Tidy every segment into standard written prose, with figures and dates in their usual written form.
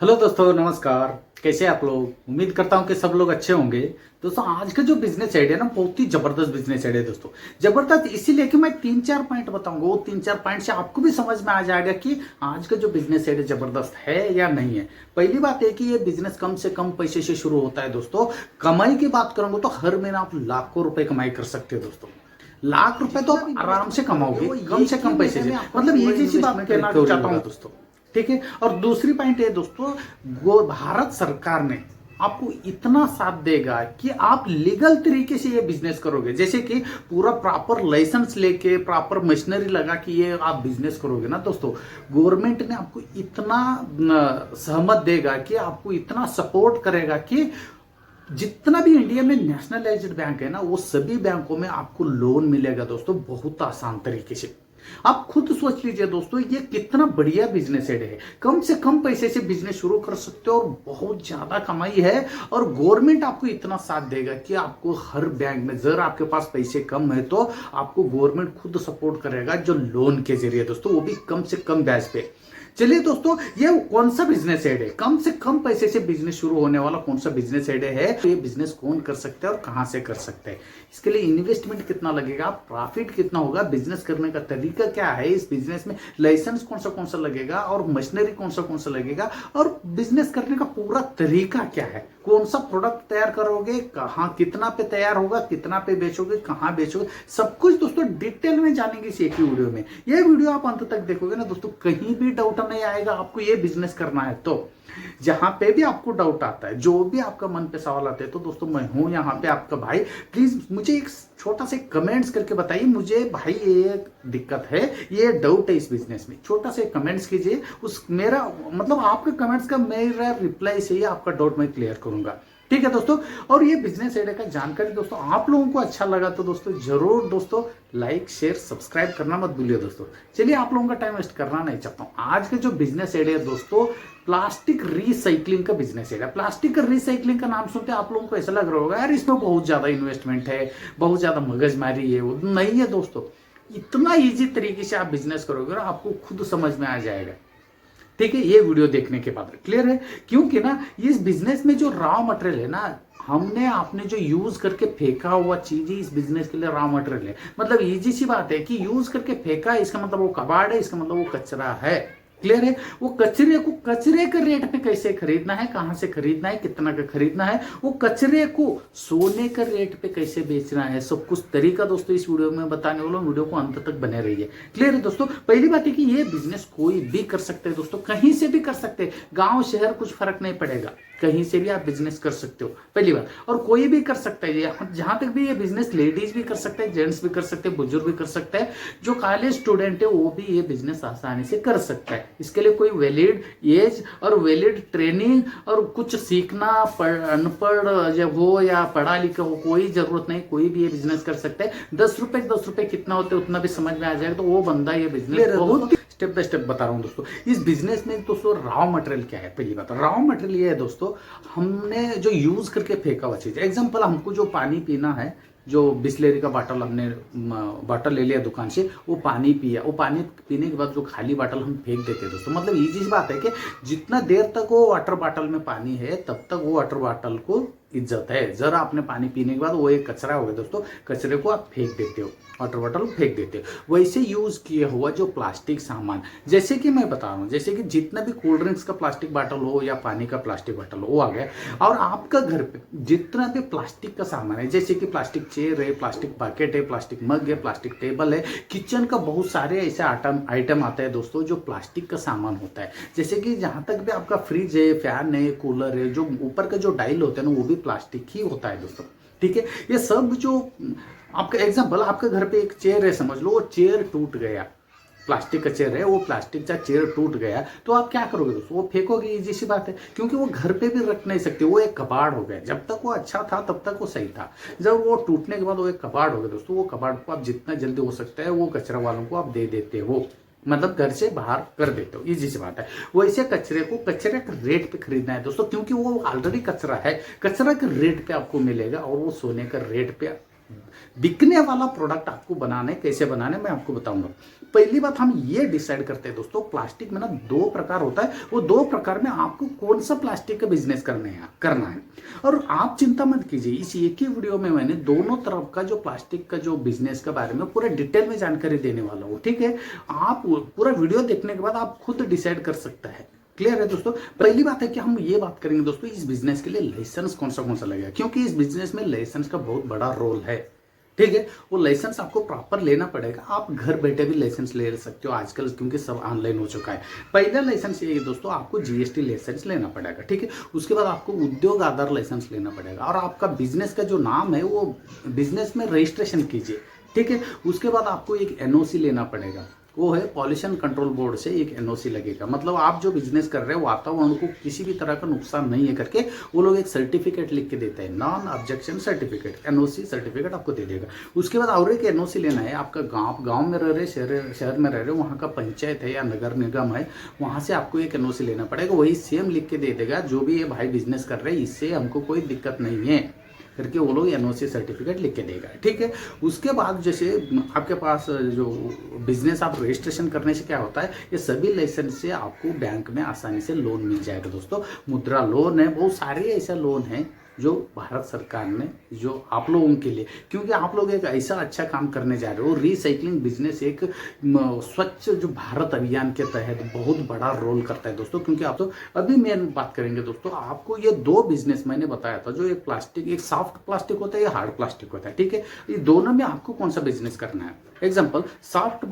Hello दोस्तों, नमस्कार। कैसे आप लोग? उम्मीद करता हूं कि सब लोग अच्छे होंगे। दोस्तों, आज का जो बिजनेस आइडिया ना बहुत ही जबरदस्त बिजनेस आइडिया है दोस्तों। जबरदस्त इसीलिए कि मैं तीन चार पॉइंट बताऊंगा। वो तीन चार पॉइंट से आपको भी समझ में आ जाएगा कि आज का जो बिजनेस आइडिया जबरदस्त है या नहीं है। पहली बात है कि ये बिजनेस कम से कम पैसे से शुरू होता है दोस्तों। कमाई की बात करूंगा तो हर महीना आप लाखों रुपए कमाई कर सकते हो दोस्तों। लाख रुपए तो आप आराम से कमाओगे कम से कम पैसे से। मतलब ये सी बात कहना चाहता हूँ दोस्तों। ठीक है। और दूसरी पॉइंट है दोस्तों, भारत सरकार ने आपको इतना साथ देगा कि आप लीगल तरीके से ये बिजनेस करोगे। जैसे कि पूरा प्रॉपर लाइसेंस लेके प्रॉपर मशीनरी लगा कि ये आप बिजनेस करोगे ना दोस्तों। गवर्नमेंट ने आपको इतना सहमत देगा कि आपको इतना सपोर्ट करेगा कि जितना भी इंडिया में नेशनलाइज्ड बैंक है ना, वो सभी बैंकों में आपको लोन मिलेगा दोस्तों, बहुत आसान तरीके से। आप खुद सोच लीजिए दोस्तों, ये कितना बढ़िया बिजनेस आइडिया है। कम से कम पैसे से बिजनेस शुरू कर सकते हो और बहुत ज्यादा कमाई है। और गवर्नमेंट आपको इतना साथ देगा कि आपको हर बैंक में, जरा आपके पास पैसे कम है तो आपको गवर्नमेंट खुद सपोर्ट करेगा, जो लोन के जरिए दोस्तों, वो भी कम से कम ब्याज पे। चलिए दोस्तों, ये कौन सा बिजनेस आइडिया है, कम से कम पैसे से बिजनेस शुरू होने वाला कौन सा बिजनेस आइडिया है, तो ये बिजनेस कौन कर सकता है और कहां से कर सकते हैं, इसके लिए इन्वेस्टमेंट कितना लगेगा, प्रॉफिट कितना होगा, बिजनेस करने का तरीका क्या है, इस बिजनेस में लाइसेंस कौन सा लगेगा और मशीनरी कौन सा लगेगा, और बिजनेस करने का पूरा तरीका क्या है, कौन सा प्रोडक्ट तैयार करोगे, कहां कितना पे तैयार होगा, कितना पे बेचोगे, कहां बेचोगे, सब कुछ दोस्तों डिटेल में जानेंगे इस एक ही वीडियो में। ये वीडियो आप अंत तक देखोगे ना दोस्तों, कहीं भी डाउट नहीं आएगा। आपको ये बिजनेस करना है तो जहां पे भी आपको डाउट आता है, जो भी आपका मन पे सवाल आते हैं, तो दोस्तों मैं हूं यहाँ पे आपका भाई। प्लीज मुझे एक छोटा से कमेंट्स करके बताइए, मुझे भाई ये दिक्कत है, ये डाउट है इस बिजनेस में, छोटा से कमेंट्स कीजिए। उस मेरा मतलब आपके कमेंट्स का मेरा रिप्लाई से ही आपका डाउट मैं क्लियर करूंगा। ठीक है दोस्तों। और ये बिजनेस आइडिया का जानकारी दोस्तों आप लोगों को अच्छा लगा तो दोस्तों जरूर दोस्तों लाइक शेयर सब्सक्राइब करना मत भूलिए दोस्तों। चलिए, आप लोगों का टाइम वेस्ट करना नहीं चाहता हूं। आज का जो बिजनेस आइडिया दोस्तों, प्लास्टिक रिसाइकलिंग का बिजनेस आइडिया। प्लास्टिक रिसाइकलिंग का नाम सुनते आप लोगों को ऐसा लग रहा होगा यार इसमें बहुत ज्यादा इन्वेस्टमेंट है, बहुत ज्यादा मगजमारी है। वो नहीं है दोस्तों, इतना इजी तरीके से आप बिजनेस करोगे ना, आपको खुद समझ में आ जाएगा। ठीक है, ये वीडियो देखने के बाद क्लियर है। क्योंकि ना इस बिजनेस में जो रॉ मटेरियल है ना, हमने आपने जो यूज करके फेंका हुआ चीज ही इस बिजनेस के लिए रॉ मटेरियल है। मतलब इजी सी बात है कि यूज करके फेंका है, इसका मतलब वो कबाड़ है, इसका मतलब वो कचरा है। क्लियर है। वो कचरे को कचरे के रेट पे कैसे खरीदना है, कहां से खरीदना है, कितना का खरीदना है, वो कचरे को सोने के रेट पे कैसे बेचना है, सब कुछ तरीका दोस्तों इस वीडियो में बताने वाला हूं। वीडियो को अंत तक बने रहिए। क्लियर है दोस्तों। पहली बात है कि ये बिजनेस कोई भी कर सकते हैं दोस्तों, कहीं से भी कर सकते हैं, गांव शहर कुछ फर्क नहीं पड़ेगा, कहीं से भी आप बिजनेस कर सकते हो, पहली बात। और कोई भी कर सकता है, जहां तक भी ये बिजनेस लेडीज भी कर सकते हैं, जेंट्स भी कर सकते हैं, बुजुर्ग भी कर सकते हैं, जो कॉलेज स्टूडेंट है वो भी ये बिजनेस आसानी से कर सकता है। इसके लिए कोई वैलिड एज और वैलिड ट्रेनिंग और कुछ सीखना, अनपढ़ जब हो या पढ़ा लिखा हो, कोई जरूरत नहीं, कोई भी ये बिजनेस कर सकता है। 10 रुपए कितना होते हैं उतना भी समझ में आ जाएगा, तो वो बंदा ये बिजनेस बहुत स्टेप बाय स्टेप बता रहा हूं दोस्तों। इस बिजनेस में दोस्तों रॉ मटेरियल क्या है, पहली बात रॉ मटेरियल ये है दोस्तों, हमने जो यूज करके फेंका हुआ चीज। एग्जांपल, हमको जो पानी पीना है, जो बिस्लेरी का बॉटल हमने बॉटल ले लिया दुकान से, वो पानी पिया, वो पानी पीने के बाद जो खाली बॉटल हम फेंक देते हैं दोस्तों। मतलब ये चीज बात है कि जितना देर तक वो वाटर बॉटल में पानी है तब तक वो वाटर बॉटल को इज्जत है। जरा आपने पानी पीने के बाद वो एक कचरा हो गया दोस्तों, कचरे को आप फेंक देते हो, वाटर बॉटल फेंक देते हो। वैसे यूज किया हुआ जो प्लास्टिक सामान, जैसे कि मैं बता रहा हूँ, जैसे कि जितना भी कोल्ड ड्रिंक्स का प्लास्टिक बॉटल हो या पानी का प्लास्टिक बॉटल हो, वो आ गया। और आपका घर पे जितना भी प्लास्टिक का सामान है, जैसे कि प्लास्टिक चेयर है, प्लास्टिक बकेट है, प्लास्टिक मग है, प्लास्टिक टेबल है, किचन का बहुत सारे ऐसे आइटम आते हैं दोस्तों जो प्लास्टिक का सामान होता है। जैसे कि जहां तक भी आपका फ्रिज है, फैन है, कूलर है, जो ऊपर का जो डायल होता है ना, वो भी प्लास्टिक ही होता है दोस्तों। ठीक है। ये सब जो आपका एग्जांपल, आपके घर पे एक चेयर है, समझ लो वो चेयर टूट गया, प्लास्टिक का चेयर है, वो प्लास्टिक का चेयर टूट गया, तो आप क्या करोगे दोस्तों, वो फेंकोगे, इजी सी बात है। क्योंकि वो घर पे भी रख नहीं सकते, वो एक कबाड़ हो गया। जब तक वो अच्छा था तब तक वो सही था, जब वो टूटने के बाद वो एक कबाड़ हो गया दोस्तों, वो कबाड़ को आप जितना जल्दी हो सकता है वो कचरा वालों को आप दे देते हो, मतलब घर से बाहर कर देते हो, इजी सी बात है। वैसे कचरे को कचरे के रेट पे खरीदना है दोस्तों, क्योंकि वो ऑलरेडी कचरा है, कचरा के रेट पे आपको मिलेगा और वो सोने का रेट पे बिकने वाला प्रोडक्ट आपको बनाने, कैसे बनाने मैं आपको बताऊंगा। पहली बात हम ये डिसाइड करते हैं दोस्तों, प्लास्टिक में ना 2 प्रकार होता है, वो 2 प्रकार में आपको कौन सा प्लास्टिक का बिजनेस करना है। और आप चिंता मत कीजिए, इस एक ही वीडियो में मैंने दोनों तरफ का जो प्लास्टिक का जो बिजनेस के बारे में पूरा डिटेल में जानकारी देने वाला हूँ, ठीक है। आप पूरा वीडियो देखने के बाद आप खुद डिसाइड कर सकते हैं। क्लियर है दोस्तों। पहली बात है कि हम ये बात करेंगे दोस्तों, इस बिजनेस के लिए लाइसेंस कौन सा लगेगा, क्योंकि इस बिजनेस में लाइसेंस का बहुत बड़ा रोल है, ठीक है। वो लाइसेंस आपको प्रॉपर लेना पड़ेगा। आप घर बैठे भी लाइसेंस ले सकते हो आजकल, क्योंकि सब ऑनलाइन हो चुका है। पहला लाइसेंस ये दोस्तों, आपको जीएसटी लाइसेंस लेना पड़ेगा, ठीक है। उसके बाद आपको उद्योग आधार लाइसेंस लेना पड़ेगा, और आपका बिजनेस का जो नाम है वो बिजनेस में रजिस्ट्रेशन कीजिए, ठीक है। उसके बाद आपको एक एनओसी लेना पड़ेगा, वो है पॉल्यूशन कंट्रोल बोर्ड से एक एनओसी लगेगा। मतलब आप जो बिजनेस कर रहे हो वातावरण को किसी भी तरह का नुकसान नहीं है करके वो लोग एक सर्टिफिकेट लिख के देते हैं, non objection certificate, NOC certificate आपको दे देगा। उसके बाद और एक एनओसी लेना है, आपका गांव में रह रहे, शहर में रह रहे हो, वहाँ का पंचायत है या नगर निगम है, वहाँ से आपको एक एनओसी लेना पड़ेगा। वही सेम लिख के दे देगा, जो भी ये भाई बिजनेस कर रहे हैं इससे हमको कोई दिक्कत नहीं है करके वो लोग एनओसी सर्टिफिकेट लिख के देगा, ठीक है। उसके बाद जैसे आपके पास जो बिजनेस आप रजिस्ट्रेशन करने से क्या होता है, ये सभी लाइसेंस से आपको बैंक में आसानी से लोन मिल जाएगा दोस्तों। मुद्रा लोन है, बहुत सारे ऐसे लोन हैं जो भारत सरकार ने जो आप लोगों के लिए, क्योंकि आप लोग एक ऐसा अच्छा काम करने जा रहे हो। रिसाइकलिंग बिजनेस एक स्वच्छ जो भारत अभियान के तहत बहुत बड़ा रोल करता है दोस्तों। क्योंकि आप तो अभी मैं बात करेंगे दोस्तों, आपको ये 2 बिजनेस मैंने बताया था, जो एक प्लास्टिक, एक सॉफ्ट प्लास्टिक होता है, या हार्ड प्लास्टिक होता है, ठीक है। ये दोनों में आपको कौन सा बिजनेस करना है। एग्जाम्पल, सॉफ्ट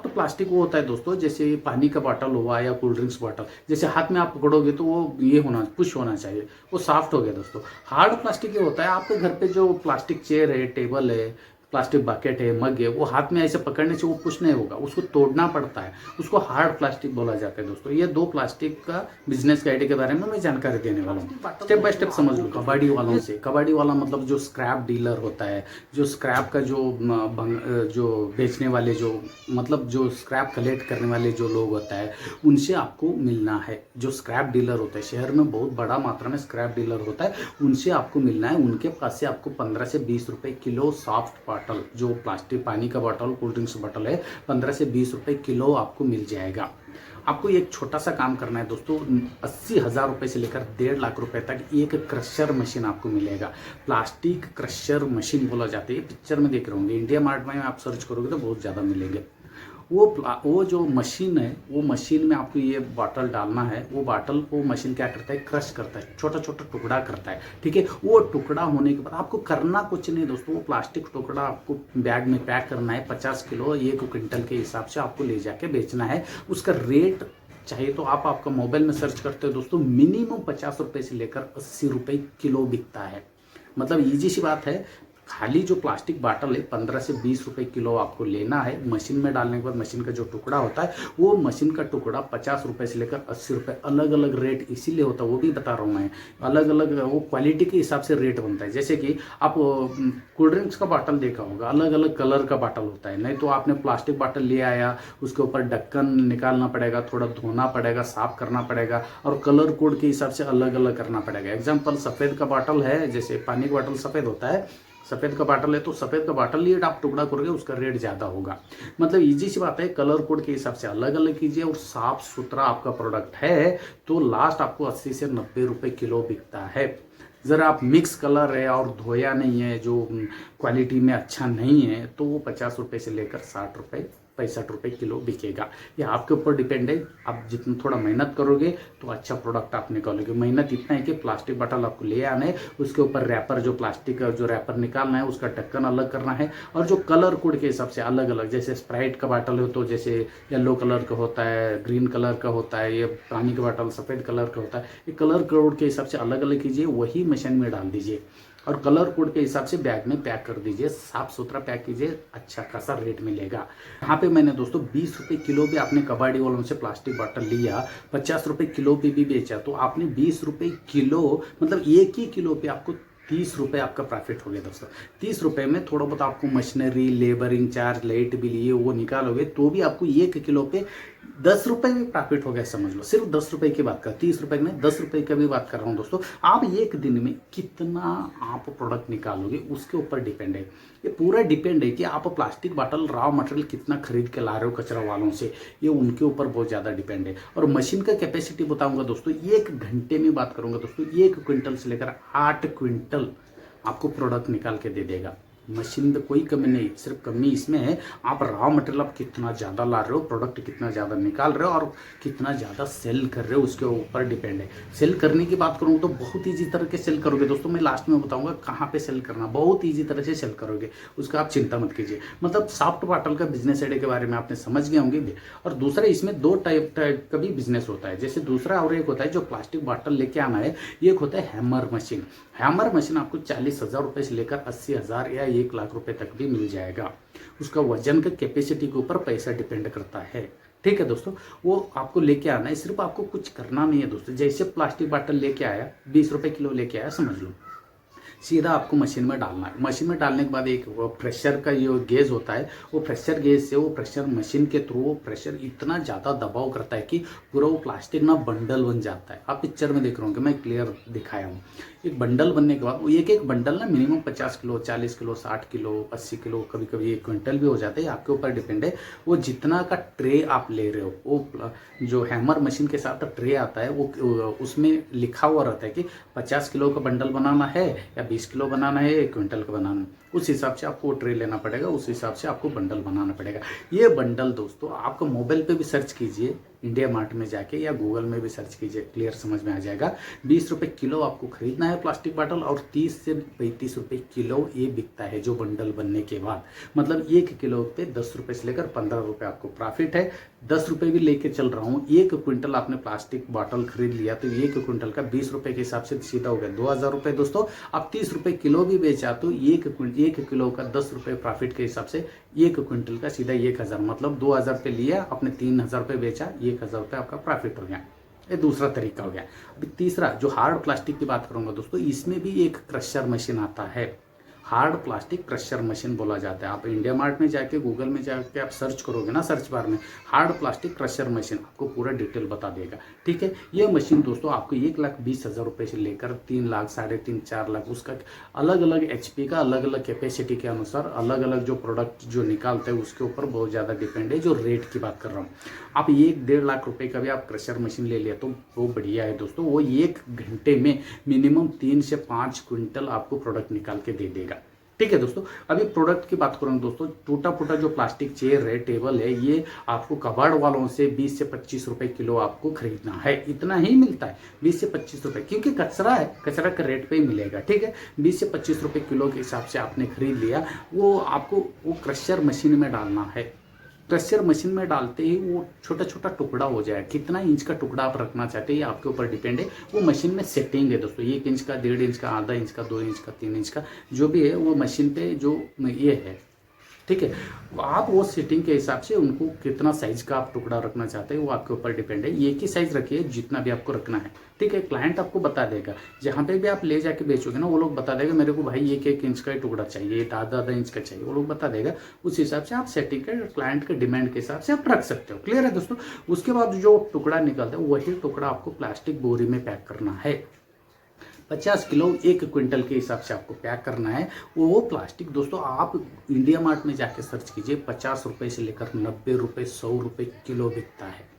प्लास्टिक वो होता है दोस्तों, जैसे पानी का बॉटल हुआ या कोल्ड ड्रिंक्स बॉटल, जैसे हाथ में आप पकड़ोगे तो वो ये होना, पुश होना चाहिए, वो सॉफ्ट हो गया दोस्तों। हार्ड प्लास्टिक ये होता है, आपके घर पे जो प्लास्टिक चेयर है, टेबल है, प्लास्टिक बकेट है, मग है, वो हाथ में ऐसे पकड़ने से वो कुछ नहीं होगा, उसको तोड़ना पड़ता है, उसको हार्ड प्लास्टिक बोला जाता है दोस्तों। ये 2 प्लास्टिक का बिजनेस आइडिया के बारे में मैं जानकारी देने वाला हूँ, स्टेप बाय स्टेप समझ लो। कबाड़ी वालों से, कबाड़ी वाला मतलब जो स्क्रैप डीलर होता है, जो स्क्रैप का जो बेचने वाले, जो मतलब जो स्क्रैप कलेक्ट करने वाले जो लोग होता है, उनसे आपको मिलना है। जो स्क्रैप डीलर होता है, शहर में बहुत बड़ा मात्रा में स्क्रैप डीलर होता है, उनसे आपको मिलना है। उनके पास से आपको 15 से 20 रुपए किलो सॉफ्ट बॉटल, जो प्लास्टिक पानी का बॉटल, कोल्ड ड्रिंक्स बॉटल है, 15 से 20 रुपए किलो आपको मिल जाएगा। आपको एक छोटा सा काम करना है दोस्तों, 80,000 रुपए से लेकर 1.5 लाख रुपए तक एक क्रशर मशीन आपको मिलेगा। प्लास्टिक क्रशर मशीन बोला जाता है, ये पिक्चर में देख रहे होंगे, इंडिया मार्ट में आप सर्च करोगे तो बहुत ज़्यादा मिलेंगे। वो जो मशीन है, वो मशीन में आपको ये बॉटल डालना है। वो बॉटल को मशीन क्या करता है, क्रश करता है, छोटा छोटा टुकड़ा करता है, ठीक है। वो टुकड़ा होने के बाद आपको करना कुछ नहीं दोस्तों, वो प्लास्टिक टुकड़ा आपको बैग में पैक करना है। 50 किलो 1 क्विंटल के हिसाब से आपको ले जाके बेचना है। उसका रेट चाहिए तो आप आपका मोबाइल में सर्च करते हो दोस्तों, मिनिमम 50 रुपए से लेकर 80 रुपए किलो बिकता है। मतलब ईजी सी बात है, खाली जो प्लास्टिक बॉटल है 15 से 20 रुपए किलो आपको लेना है। मशीन में डालने के बाद मशीन का जो टुकड़ा होता है, वो मशीन का टुकड़ा 50 रुपए से लेकर 80 रुपए, अलग अलग रेट इसीलिए होता है, वो भी बता रहा हूँ मैं, अलग अलग वो क्वालिटी के हिसाब से रेट बनता है। जैसे कि आप कोल्ड ड्रिंक्स का बॉटल देखा होगा, अलग अलग कलर का बॉटल होता है। नहीं तो आपने प्लास्टिक बॉटल ले आया, उसके ऊपर ढक्कन निकालना पड़ेगा, थोड़ा धोना पड़ेगा, साफ करना पड़ेगा, और कलर कोड के हिसाब से अलग अलग करना पड़ेगा। एग्जाम्पल, सफ़ेद का बॉटल है, जैसे पानी का बॉटल सफ़ेद होता है, सफ़ेद का बॉटल है तो सफ़ेद का बॉटल लिए आप टुकड़ा करोगे, उसका रेट ज़्यादा होगा। मतलब इजी सी बात है, कलर कोड के हिसाब से अलग अलग कीजिए, और साफ सुथरा आपका प्रोडक्ट है तो लास्ट आपको 80 से 90 रुपए किलो बिकता है। ज़रा आप मिक्स कलर है और धोया नहीं है, जो क्वालिटी में अच्छा नहीं है, तो वो 50 रुपए से लेकर 60 रुपए 65 रुपए किलो बिकेगा। ये आपके ऊपर डिपेंड है, आप जितना थोड़ा मेहनत करोगे तो अच्छा प्रोडक्ट आप निकालोगे। मेहनत इतना है कि प्लास्टिक बॉटल आपको ले आना है, उसके ऊपर रैपर, जो प्लास्टिक का जो रैपर निकालना है, उसका ढक्कन अलग करना है, और जो कलर कोड के हिसाब से अलग अलग, जैसे स्प्राइट का बॉटल हो तो जैसे येलो कलर का होता है, ग्रीन कलर का होता है, ये पानी का बॉटल सफ़ेद कलर का होता है, ये कलर कोड के हिसाब से अलग अलग कीजिए, वही मशीन में डाल दीजिए, और कलर कोड के हिसाब से बैग में पैक कर दीजिए, साफ सुथरा पैक कीजिए, अच्छा खासा रेट मिलेगा। यहाँ पे मैंने दोस्तों 20 रुपए किलो भी आपने कबाड़ी वालों से प्लास्टिक बॉटल लिया, 50 रुपए किलो पे भी बेचा, तो आपने 20 रुपए किलो, मतलब एक ही किलो पे आपको 30 रुपए आपका प्रॉफिट हो गया दोस्तों। 30 रुपए में थोड़ा बहुत आपको machinery, labouring charge, light bill ये वो निकालोगे तो भी आपको 1 किलो पे 10 रुपए भी प्रॉफिट हो गया समझ लो, सिर्फ 10 रुपए की बात कर, 30 रुपए की नहीं, 10 रुपए की भी बात कर रहा हूँ दोस्तों। आप एक दिन में कितना आप प्रोडक्ट निकालोगे उसके ऊपर डिपेंड है। ये पूरा डिपेंड है कि आप प्लास्टिक बॉटल रॉ मटेरियल कितना खरीद के ला रहे हो कचरा वालों से, ये उनके ऊपर बहुत ज़्यादा डिपेंड है। और मशीन का कैपेसिटी बताऊंगा दोस्तों, 1 घंटे में बात करूंगा दोस्तों, 1 क्विंटल से लेकर 8 क्विंटल आपको प्रोडक्ट निकाल के दे देगा। मशीन में कोई कमी नहीं, सिर्फ कमी इसमें है आप रॉ मटेरियल आप कितना ज़्यादा ला रहे हो, प्रोडक्ट कितना ज़्यादा निकाल रहे हो और कितना ज़्यादा सेल कर रहे हो, उसके ऊपर डिपेंड है। सेल करने की बात करूँ तो बहुत ईजी तरह के सेल करोगे दोस्तों, मैं लास्ट में बताऊंगा कहाँ पे सेल करना, बहुत ईजी तरह से सेल करोगे, उसका आप चिंता मत कीजिए। मतलब सॉफ्ट बॉटल का बिजनेस आइडिया के बारे में आपने समझ गए होंगे। और दूसरा इसमें 2 टाइप का भी बिजनेस होता है, जैसे दूसरा और एक होता है जो प्लास्टिक बॉटल लेके आना है, एक होता है हैमर मशीन। हैमर मशीन आपको 40,000 रुपये से लेकर 80,000 या 1 लाख रुपए तक भी मिल जाएगा। उसका वजन का कैपेसिटी के ऊपर पैसा डिपेंड करता है। ठीक है दोस्तों, वो आपको लेके आना है, सिर्फ आपको कुछ करना नहीं है दोस्तों। जैसे प्लास्टिक बॉटल लेके आया, 20 रुपए किलो लेके आया समझ लो, सीधा आपको मशीन में डालना है। मशीन में डालने के बाद एक वो प्रेशर का जो गेज होता है, वो प्रेशर गेज से वो प्रेशर मशीन के थ्रू वो प्रेशर इतना ज़्यादा दबाव करता है कि पूरा वो प्लास्टिक ना बंडल बन जाता है। आप पिक्चर में देख रहे होंगे, मैं क्लियर दिखाया हूँ। एक बंडल बनने के बाद वो एक एक बंडल ना minimum 50 kilo, 40 kilo, 60 kilo, 80 kilo, कभी कभी 1 क्विंटल भी हो जाता है, आपके ऊपर डिपेंड है। वो जितना का ट्रे आप ले रहे हो, वो जो हैमर मशीन के साथ ट्रे आता है वो उसमें लिखा हुआ रहता है कि 50 किलो का बंडल बनाना है या 20 किलो बनाना है, 1 क्विंटल का बनाना है। उस हिसाब से आपको ट्रे लेना पड़ेगा, उस हिसाब से आपको बंडल बनाना पड़ेगा। ये बंडल दोस्तों आपको मोबाइल पे भी सर्च कीजिए, इंडिया मार्ट में जाके, या गूगल में भी सर्च कीजिए, क्लियर समझ में आ जाएगा। 20 रुपए किलो आपको खरीदना है प्लास्टिक बॉटल, और 30 से 35 रुपए किलो ये बिकता है जो बंडल बनने के बाद। मतलब 1 किलो पे 10 रुपए से लेकर 15 रुपए आपको प्रॉफिट है। 10 रुपए भी लेके चल रहा हूँ, 1 क्विंटल आपने प्लास्टिक बॉटल खरीद लिया तो 1 क्विंटल का 20 रुपए के हिसाब से सीधा हो गया 2,000 रुपए दोस्तों। अब 30 रुपए किलो भी बेचा तो 1 किलो का 10 रुपए प्रॉफिट के हिसाब से 1 क्विंटल का सीधा 1,000, मतलब 2,000 पे लिया आपने, 3,000 पे बेचा, 1,000 रुपये आपका प्रॉफिट हो गया। ये दूसरा तरीका हो गया। अभी तीसरा जो हार्ड प्लास्टिक की बात करूंगा दोस्तों, इसमें भी एक क्रशर मशीन आता है, हार्ड प्लास्टिक क्रशर मशीन बोला जाता है। आप इंडिया मार्ट में जाके, गूगल में जाके आप सर्च करोगे ना, सर्च बार में हार्ड प्लास्टिक क्रशर मशीन, आपको पूरा डिटेल बता देगा। ठीक है, ये मशीन दोस्तों आपको 1,20,000 रुपये से लेकर 3 लाख, 3.5, 4 लाख, उसका अलग अलग HP का अलग अलग कैपेसिटी के अनुसार अलग अलग जो प्रोडक्ट जो निकालते हैं उसके ऊपर बहुत ज़्यादा डिपेंड है। जो रेट की बात कर रहा हूँ, आप 1-1.5 लाख रुपए का भी आप क्रशर मशीन ले लिया तो वो बढ़िया है दोस्तों। वो 1 घंटे में मिनिमम 3 से 5 क्विंटल आपको प्रोडक्ट निकाल के दे देगा। ठीक है दोस्तों, अभी प्रोडक्ट की बात करूँ दोस्तों, टूटा फूटा जो प्लास्टिक चेयर है, टेबल है, ये आपको कबाड़ वालों से 20 से 25 रुपए किलो आपको खरीदना है। इतना ही मिलता है, 20 से 25 रुपए, क्योंकि कचरा है, कचरा का रेट पे ही मिलेगा। ठीक है, 20 से 25 रुपए किलो के हिसाब से आपने खरीद लिया, वो आपको वो क्रशर मशीन में डालना है। क्रशर मशीन में डालते ही वो छोटा छोटा टुकड़ा हो जाए। कितना इंच का टुकड़ा आप रखना चाहते हैं ये आपके ऊपर डिपेंड है। वो मशीन में सेटिंग है दोस्तों, 1 इंच का, 1.5 इंच का, आधा इंच का, 2 इंच का, 3 इंच का, जो भी है वो मशीन पे जो ये है। ठीक है, आप वो सेटिंग के हिसाब से उनको कितना साइज का आप टुकड़ा रखना चाहते हैं वो आपके ऊपर डिपेंड है। एक ही साइज रखिए जितना भी आपको रखना है। ठीक है, क्लाइंट आपको बता देगा, जहाँ पे भी आप ले जाके बेचोगे ना, वो लोग बता देगा मेरे को भाई 1-1 इंच का ही टुकड़ा चाहिए, आधा इंच का चाहिए, वो लोग बता देगा। उस हिसाब से आप सेटिंग के क्लाइंट के डिमांड के हिसाब से आप रख सकते हो। क्लियर है दोस्तों। उसके बाद जो टुकड़ा निकलता है वही टुकड़ा आपको प्लास्टिक बोरी में पैक करना है। 50 किलो 1 क्विंटल के हिसाब से आपको पैक करना है। वो प्लास्टिक दोस्तों आप इंडिया मार्ट में जाके सर्च कीजिए, 50 रुपए से लेकर 90 रुपए, 100 रुपए किलो बिकता है।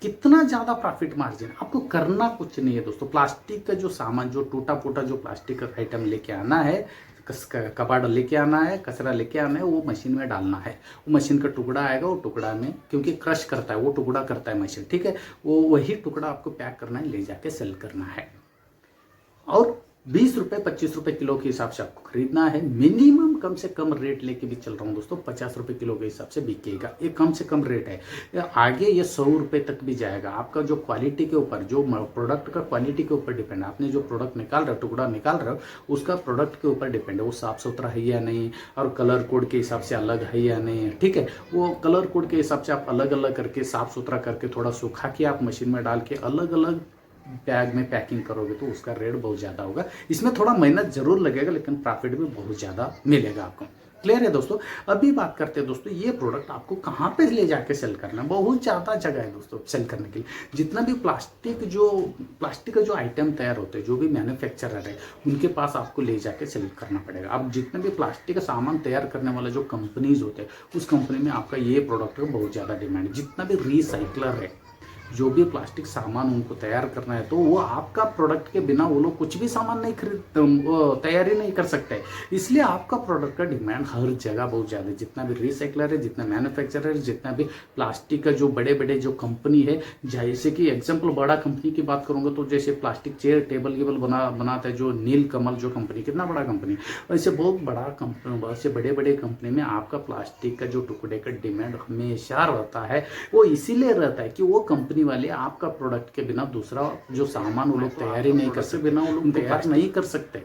कितना ज्यादा प्रॉफिट मार्जिन, आपको करना कुछ नहीं है दोस्तों। प्लास्टिक का जो सामान, जो टूटा फूटा जो प्लास्टिक का आइटम लेके आना है, कबाड़ लेके आना है, कचरा लेके आना है, वो मशीन में डालना है। वो मशीन का टुकड़ा आएगा, वो टुकड़ा में क्योंकि क्रश करता है, वो टुकड़ा करता है मशीन। ठीक है, वो वही टुकड़ा आपको पैक करना है, ले जाके सेल करना है। और 20 रुपए 25 रुपए किलो के हिसाब से आपको खरीदना है। मिनिमम कम से कम रेट लेके भी चल रहा हूँ दोस्तों, 50 रुपए किलो के हिसाब से बिकेगा। ये कम से कम रेट है, आगे ये 100 रुपए तक भी जाएगा। आपका जो क्वालिटी के ऊपर, जो प्रोडक्ट का क्वालिटी के ऊपर डिपेंड है। आपने जो प्रोडक्ट निकाल रहे हो, टुकड़ा निकाल रहे हो, उसका प्रोडक्ट के ऊपर डिपेंड है, वो साफ सुथरा है या नहीं, और कलर कोड के हिसाब से अलग है या नहीं। ठीक है, वो कलर कोड के हिसाब से आप अलग अलग करके, साफ सुथरा करके, थोड़ा सूखा के आप मशीन में डाल के अलग अलग बैग में पैकिंग करोगे तो उसका रेट बहुत ज़्यादा होगा। इसमें थोड़ा मेहनत जरूर लगेगा, लेकिन प्रॉफिट भी बहुत ज़्यादा मिलेगा आपको। क्लियर है दोस्तों। अभी बात करते हैं दोस्तों, ये प्रोडक्ट आपको कहाँ पे ले जाके सेल करना है। बहुत ज़्यादा जगह है दोस्तों सेल करने के लिए। जितना भी प्लास्टिक का जो आइटम तैयार होते हैं, जो भी मैन्युफैक्चरर है, उनके पास आपको ले जाके सेल करना पड़ेगा। अब जितने भी प्लास्टिक का सामान तैयार करने वाला जो कंपनीज होते हैं, उस कंपनी में आपका ये प्रोडक्ट का बहुत ज़्यादा डिमांड है। जितना भी रिसाइकलर है, जो भी प्लास्टिक सामान उनको तैयार करना है, तो वो आपका प्रोडक्ट के बिना वो लोग कुछ भी सामान नहीं तैयारी नहीं कर सकते। इसलिए आपका प्रोडक्ट का डिमांड हर जगह बहुत ज़्यादा है। जितना भी रिसाइकलर है, जितना मैन्युफैक्चरर है, जितना भी प्लास्टिक का जो बड़े बड़े जो कंपनी है, जैसे कि एग्जाम्पल बड़ा कंपनी की बात करूंगा तो जैसे प्लास्टिक चेयर टेबल केबल बनाता है जो नीलकमल जो कंपनी, कितना बड़ा कंपनी, वैसे बहुत बड़ा कंपनी, बहुत से बड़े बड़े कंपनी में आपका प्लास्टिक का जो टुकड़े का डिमांड हमेशा रहता है। वो इसीलिए रहता है कि वो कंपनी वाले आपका प्रोडक्ट के बिना दूसरा जो सामान वो लोग तैयारी नहीं कर सकते, बिना वो लोग तैयार नहीं कर सकते।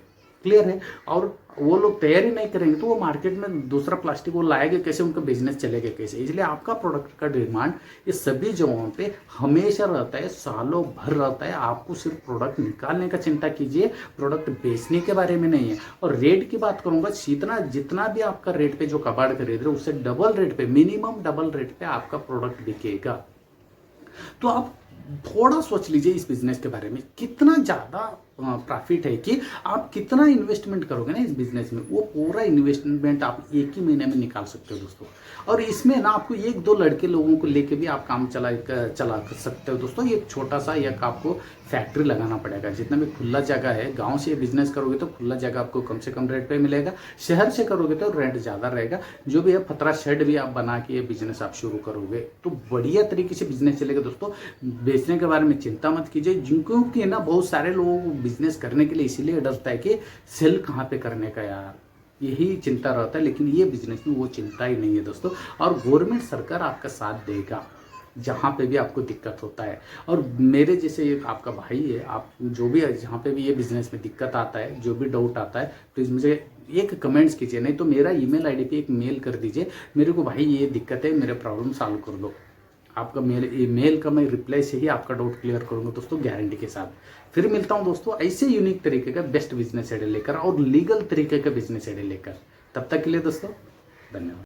क्लियर है। और वो लोग तैयारी नहीं करेंगे तो वो मार्केट में दूसरा प्लास्टिक वो लाएंगे कैसे, उनका बिजनेस चलेगा कैसे। इसलिए आपका प्रोडक्ट का डिमांड ये सभी जगहों पे हमेशा रहता है, सालों भर रहता है। आपको सिर्फ प्रोडक्ट निकालने का चिंता कीजिए, प्रोडक्ट बेचने के बारे में नहीं है। और रेट की बात करूंगा, जितना भी आपका रेट पे जो कबाड़ खरीद रहे उससे डबल रेट पे, मिनिमम डबल रेट पे आपका प्रोडक्ट बिकेगा। तो आप थोड़ा सोच लीजिए इस बिजनेस के बारे में, कितना ज़्यादा प्रॉफिट है कि आप कितना इन्वेस्टमेंट करोगे ना इस बिजनेस में, वो पूरा इन्वेस्टमेंट आप एक ही महीने में निकाल सकते हो दोस्तों। और इसमें ना आपको 1-2 लड़के लोगों को लेके भी आप काम चला सकते हो दोस्तों। एक छोटा सा एक आपको फैक्ट्री लगाना पड़ेगा। जितना भी खुला जगह है, गांव से बिजनेस करोगे तो खुला जगह आपको कम से कम रेट पे मिलेगा, शहर से करोगे तो रेंट ज़्यादा रहेगा। जो भी है फतरा शेड भी आप बना के ये बिजनेस आप शुरू करोगे तो बढ़िया तरीके से बिजनेस चलेगा दोस्तों। बेचने के बारे में चिंता मत कीजिए, क्योंकि ना बहुत सारे लोगों को बिजनेस करने के लिए इसीलिए डरता है कि सेल कहाँ पे करने का यार, यही चिंता रहता है। लेकिन ये बिजनेस में वो चिंता ही नहीं है दोस्तों। और गवर्नमेंट सरकार आपका साथ देगा जहाँ पे भी आपको दिक्कत होता है। और मेरे जैसे एक आपका भाई है, आप जो भी जहाँ पे भी ये बिजनेस में दिक्कत आता है, जो भी डाउट आता है, प्लीज़ मुझे एक कमेंट्स कीजिए, नहीं तो मेरा ईमेल आईडी पे एक मेल कर दीजिए मेरे को, भाई ये दिक्कत है, मेरे प्रॉब्लम सॉल्व कर दो। आपका मेल का मैं रिप्लाई से ही आपका डाउट क्लियर करूंगा दोस्तों, गारंटी के साथ। फिर मिलता हूं दोस्तों ऐसे यूनिक तरीके का बेस्ट बिजनेस आइडिया लेकर और लीगल तरीके का बिजनेस आइडिया लेकर। तब तक के लिए दोस्तों धन्यवाद।